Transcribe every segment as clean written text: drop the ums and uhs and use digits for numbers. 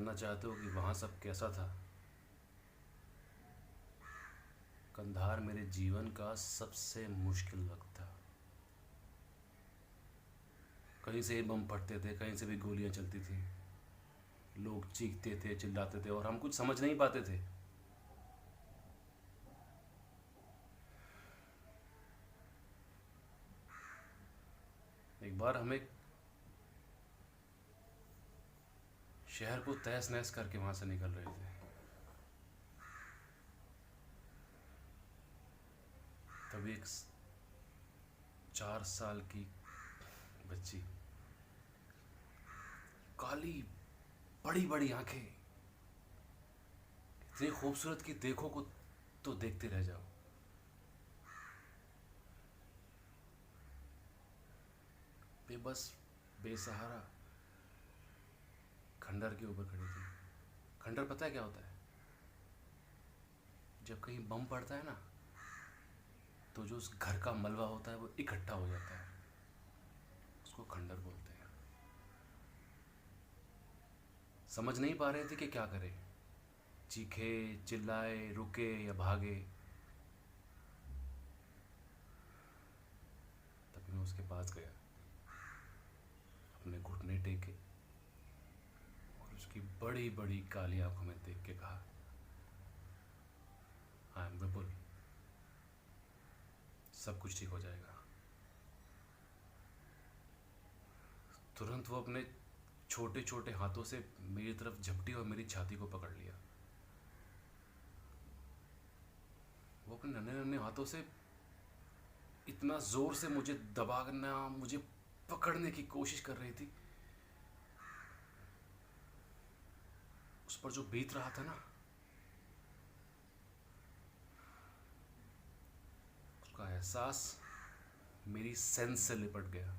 जानना चाहते हो कि वहाँ सब कैसा था? कंधार मेरे जीवन का सबसे मुश्किल वक्त था। कहीं से बम फटते थे, कहीं से भी गोलियां चलती थी, लोग चीखते थे, चिल्लाते थे और हम कुछ समझ नहीं पाते थे। एक बार हम एक शहर को तहस नहस करके वहां से निकल रहे थे। तभी एक 4 साल की बच्ची, काली बड़ी बड़ी आंखें, इतनी खूबसूरत कि देखो को तो देखते रह जाओ, बेबस बेसहारा खंडर के ऊपर खड़ी थी। खंडर पता है क्या होता है? जब कहीं बम पड़ता है ना, तो जो उस घर का मलबा होता है वो इकट्ठा हो जाता है, उसको खंडर बोलते हैं। समझ नहीं पा रहे थे कि क्या करें, चीखे, चिल्लाए, रुके या भागे। तभी मैं उसके पास गया, अपने घुटने टेके और उसकी बड़ी बड़ी काली आंखों में देख के कहा, आई एम विपुल, सब कुछ ठीक हो जाएगा। तुरंत वो अपने छोटे छोटे हाथों से मेरी तरफ झपटी और मेरी छाती को पकड़ लिया। वो अपने नन्हे नन्हे हाथों से इतना जोर से मुझे दबाना, मुझे पकड़ने की कोशिश कर रही थी। उस पर जो बीत रहा था ना, उसका एहसास मेरी सेंस से लिपट गया।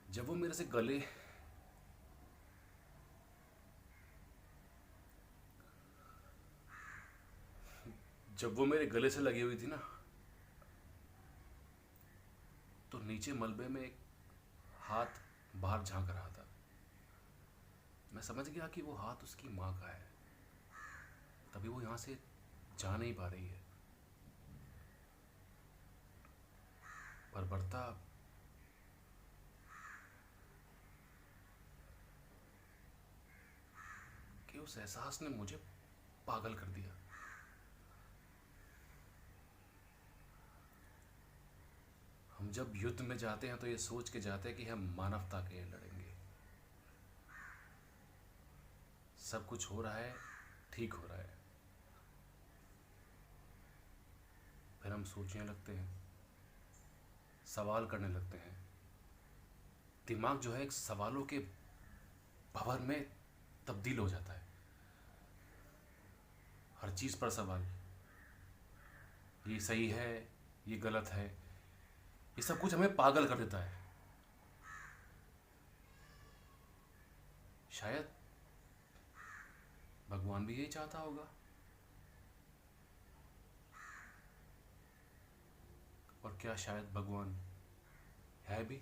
जब वो मेरे से गले जब वो मेरे गले से लगी हुई थी ना, तो नीचे मलबे में एक हाथ बाहर झांक रहा था। मैं समझ गया कि वो हाथ उसकी माँ का है, तभी वो यहाँ से जा नहीं पा रही है। पर बढ़ता कि उस एहसास ने मुझे पागल कर दिया। हम जब युद्ध में जाते हैं तो ये सोच के जाते हैं कि हम मानवता के लिए लड़ेंगे, सब कुछ हो रहा है, ठीक हो रहा है। फिर हम सोचने लगते हैं, सवाल करने लगते हैं। दिमाग जो है एक सवालों के भंवर में तब्दील हो जाता है। हर चीज़ पर सवाल, ये सही है, ये गलत है, ये सब कुछ हमें पागल कर देता है। शायद भगवान भी यही चाहता होगा, और क्या शायद भगवान है भी?